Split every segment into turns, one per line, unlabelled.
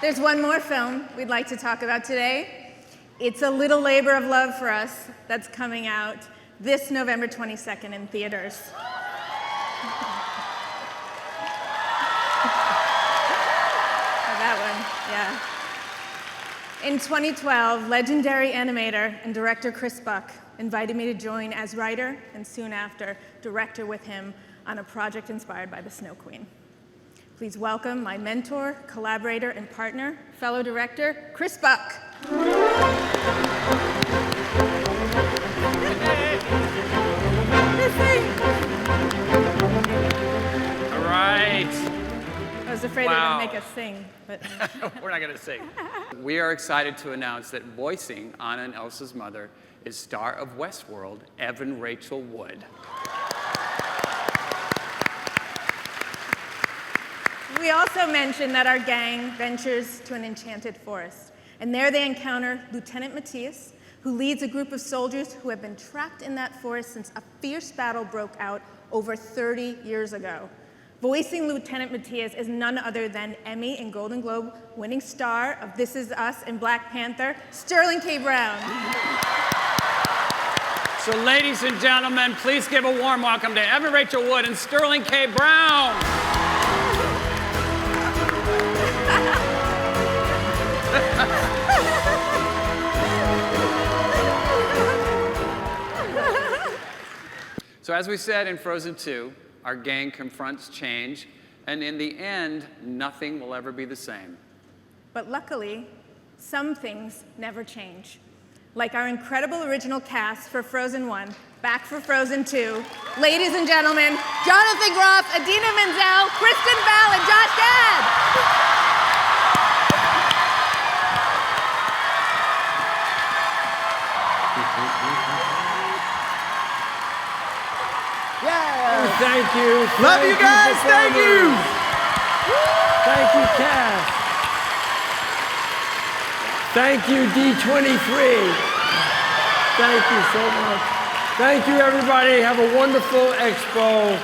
There's one more film we'd like to talk about today. It's a little labor of love for us that's coming out this November 22nd in theaters. That one, yeah. In 2012, legendary animator and director Chris Buck invited me to join as writer and soon after director with him on a project inspired by the Snow Queen. Please welcome my mentor, collaborator, and partner, fellow director, Chris Buck.
All right.
I was afraid they were going to make us sing, but
We're not going to sing. We are excited to announce that voicing Anna and Elsa's mother is star of Westworld, Evan Rachel Wood.
we also mentioned that our gang ventures to an enchanted forest, and there they encounter Lieutenant Matthias, who leads a group of soldiers who have been trapped in that forest since a fierce battle broke out over 30 years ago. Voicing Lieutenant Matthias is none other than Emmy and Golden Globe winning star of This Is Us and Black Panther, Sterling K. Brown.
So ladies and gentlemen, please give a warm welcome to Evan Rachel Wood and Sterling K. Brown. So as we said in Frozen 2, our gang confronts change, and in the end, nothing will ever be the same.
But luckily, some things never change. Like our incredible original cast for Frozen 1, back for Frozen 2. Ladies and gentlemen, Jonathan Groff, Idina Menzel, Kristen Bell, and Josh Gad.
Thank you.
Love you guys. Thank you.
Thank you, cast. Thank you, D23. Thank you so much. Thank you, everybody. Have a wonderful expo.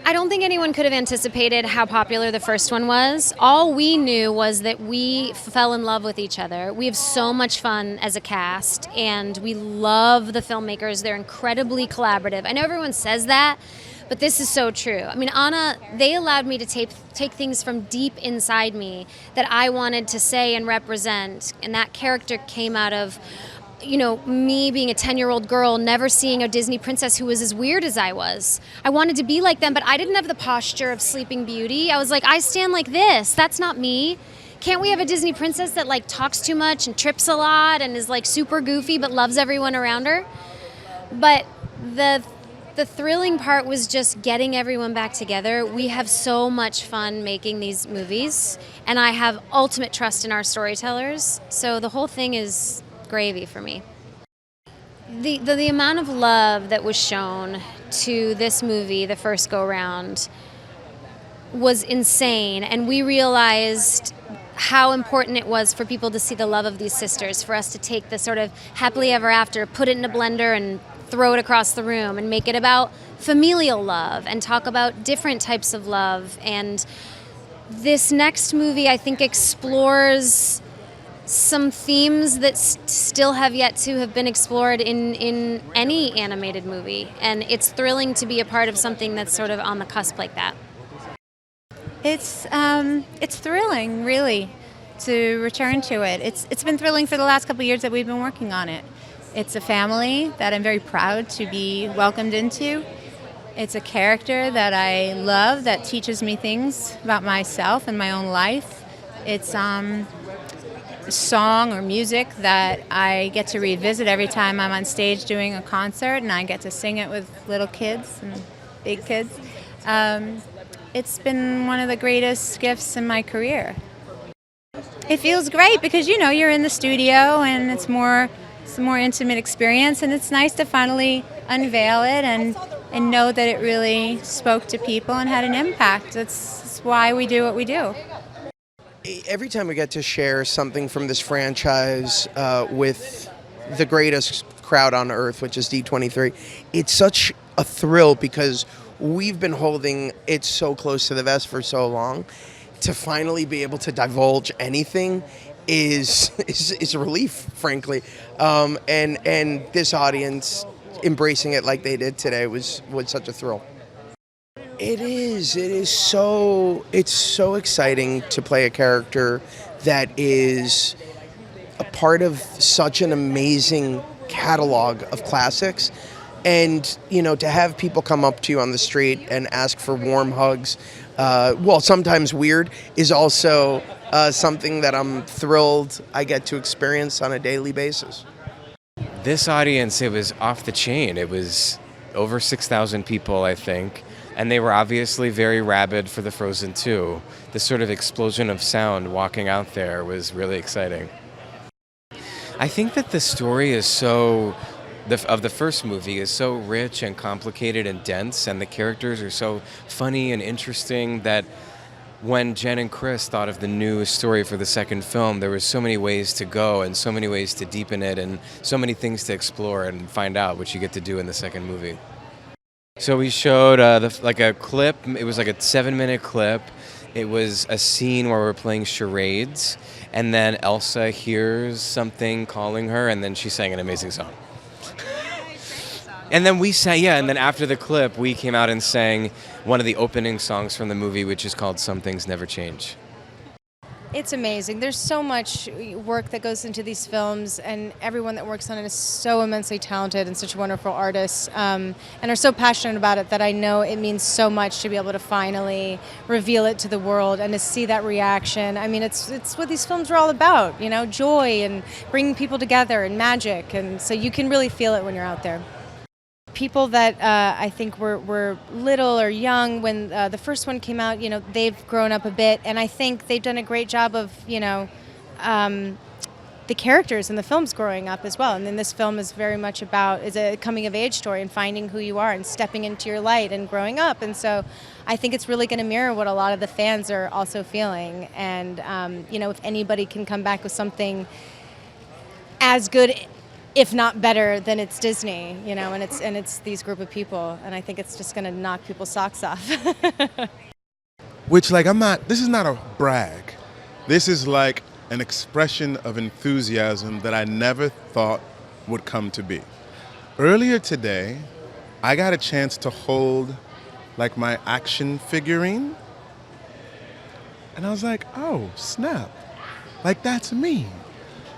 I don't think anyone could have anticipated how popular the first one was. All we knew was that we fell in love with each other. We have so much fun as a cast, and we love the filmmakers. They're incredibly collaborative. I know everyone says that, but this is so true. I mean, Anna, they allowed me to take things from deep inside me that I wanted to say and represent, and that character came out of, you know, me being a 10-year-old girl, never seeing a Disney princess who was as weird as I was. I wanted to be like them, but I didn't have the posture of Sleeping Beauty. I was like, I stand like this. That's not me. Can't we have a Disney princess that like talks too much and trips a lot and is like super goofy but loves everyone around her? But the thrilling part was just getting everyone back together. We have so much fun making these movies, and I have ultimate trust in our storytellers. So the whole thing is gravy for me. The amount of love that was shown to this movie the first go round was insane, and we realized how important it was for people to see the love of these sisters, for us to take the sort of happily ever after, put it in a blender and throw it across the room and make it about familial love and talk about different types of love. And this next movie, I think, explores some themes that still have yet to have been explored in any animated movie, and it's thrilling to be a part of something that's sort of on the cusp like that.
It's thrilling, really, to return to it. It's been thrilling for the last couple of years that we've been working on it. It's a family that I'm very proud to be welcomed into. It's a character that I love that teaches me things about myself and my own life. It's song or music that I get to revisit every time I'm on stage doing a concert, and I get to sing it with little kids and big kids. It's been one of the greatest gifts in my career. It feels great because, you know, you're in the studio and it's a more intimate experience, and it's nice to finally unveil it and know that it really spoke to people and had an impact. That's why we do what we do.
Every time we get to share something from this franchise with the greatest crowd on earth, which is D23, it's such a thrill because we've been holding it so close to the vest for so long. to finally be able to divulge anything is a relief, frankly. And this audience embracing it like they did today was such a thrill. It's so exciting to play a character that is a part of such an amazing catalog of classics. And, you know, to have people come up to you on the street and ask for warm hugs, well, sometimes weird, is also something that I'm thrilled I get to experience on a daily basis.
This audience, it was off the chain. It was over 6,000 people, I think. And they were obviously very rabid for the Frozen 2. This sort of explosion of sound walking out there was really exciting. I think that the story is of the first movie is so rich and complicated and dense, and the characters are so funny and interesting that when Jen and Chris thought of the new story for the second film, there were so many ways to go and so many ways to deepen it and so many things to explore and find out, which you get to do in the second movie. So we showed like a clip. It was like a 7-minute clip. It was a scene where we're playing charades, and then Elsa hears something calling her, and then she sang an amazing song. And then we sang, and then after the clip, we came out and sang one of the opening songs from the movie, which is called Some Things Never Change.
It's amazing. There's so much work that goes into these films, and everyone that works on it is so immensely talented and such wonderful artists, and are so passionate about it that I know it means so much to be able to finally reveal it to the world and to see that reaction. I mean, it's what these films are all about, you know, joy and bringing people together and magic, and so you can really feel it when you're out there. People that I think were little or young when the first one came out, you know, they've grown up a bit, and I think they've done a great job of, you know, the characters in the films growing up as well. And then this film is very much is a coming of age story and finding who you are and stepping into your light and growing up. And so I think it's really going to mirror what a lot of the fans are also feeling. And, you know, if anybody can come back with something as good, if not better, than it's Disney, you know, and it's these group of people, and I think it's just going to knock people's socks off.
Which, like, this is not a brag. This is like an expression of enthusiasm that I never thought would come to be. Earlier today, I got a chance to hold, like, my action figurine, and I was like, oh, snap. Like, that's me.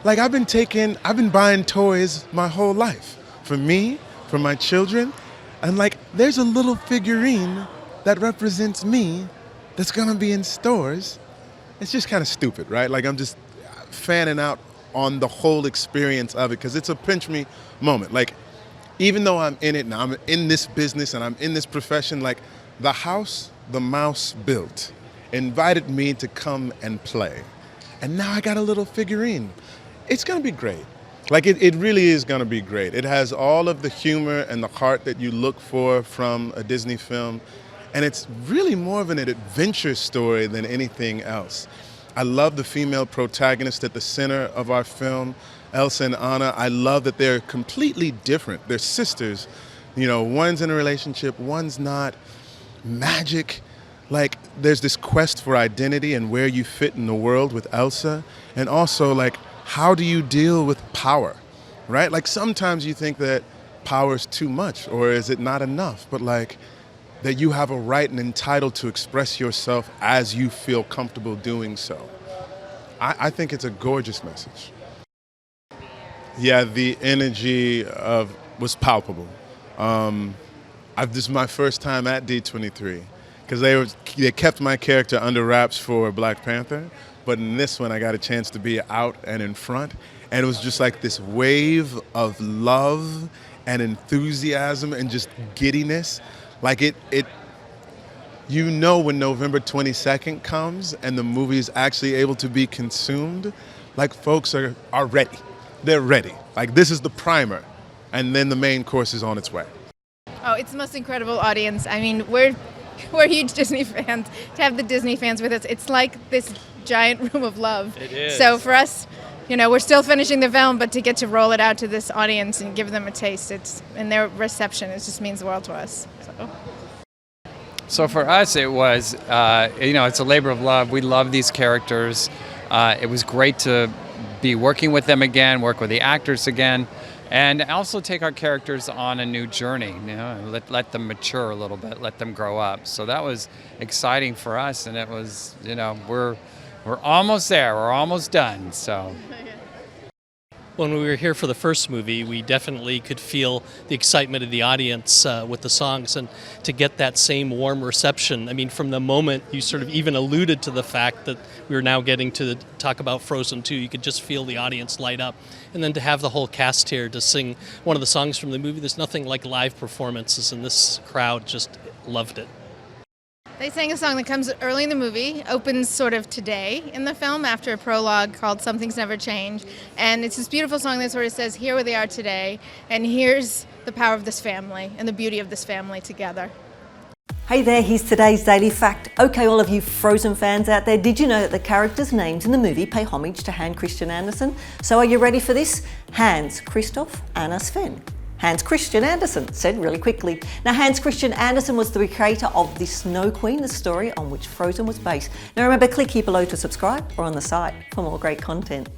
Like, I've been buying toys my whole life. For me, for my children. And like, there's a little figurine that represents me that's gonna be in stores. It's just kind of stupid, right? Like, I'm just fanning out on the whole experience of it, because it's a pinch me moment. Like, even though I'm in it and I'm in this business and I'm in this profession, like, the house the mouse built invited me to come and play. And now I got a little figurine. It's gonna be great. Like, it really is gonna be great. It has all of the humor and the heart that you look for from a Disney film. And it's really more of an adventure story than anything else. I love the female protagonist at the center of our film, Elsa and Anna. I love that they're completely different. They're sisters. You know, one's in a relationship, one's not. Magic. Like, there's this quest for identity and where you fit in the world with Elsa. And also, like, how do you deal with power, right? Like, sometimes you think that power is too much, or is it not enough? But, like, that you have a right and entitled to express yourself as you feel comfortable doing so. I think it's a gorgeous message. Yeah, the energy was palpable. This is my first time at D23, because they kept my character under wraps for Black Panther, but in this one I got a chance to be out and in front, and it was just like this wave of love and enthusiasm and just giddiness. Like, you know, when November 22nd comes and the movie is actually able to be consumed, like, folks are ready. They're ready. Like, this is the primer, and then the main course is on its way.
Oh, it's the most incredible audience. I mean, we're huge Disney fans. To have the Disney fans with us, it's like this giant room of love.
It is.
So for us, you know, we're still finishing the film, but to get to roll it out to this audience and give them a taste, and their reception, it just means the world to us.
So for us, it was, it's a labor of love. We love these characters. It was great to be working with them again, work with the actors again, and also take our characters on a new journey. Let them mature a little bit, let them grow up. So that was exciting for us, and it was, we're almost there. We're almost done. So.
When we were here for the first movie, we definitely could feel the excitement of the audience with the songs, and to get that same warm reception. I mean, from the moment you sort of even alluded to the fact that we were now getting to talk about Frozen 2, you could just feel the audience light up. And then to have the whole cast here to sing one of the songs from the movie, there's nothing like live performances, and this crowd just loved it.
They sang a song that comes early in the movie, opens sort of today in the film after a prologue called Some Things Never Change. And it's this beautiful song that sort of says, here where they are today, and here's the power of this family and the beauty of this family together.
Hey there, here's today's Daily Fact. Okay, all of you Frozen fans out there, did you know that the characters' names in the movie pay homage to Hans Christian Andersen? So are you ready for this? Hans Christoph Anna Sven. Hans Christian Andersen, said really quickly. Now, Hans Christian Andersen was the creator of The Snow Queen, the story on which Frozen was based. Now remember, click here below to subscribe or on the site for more great content.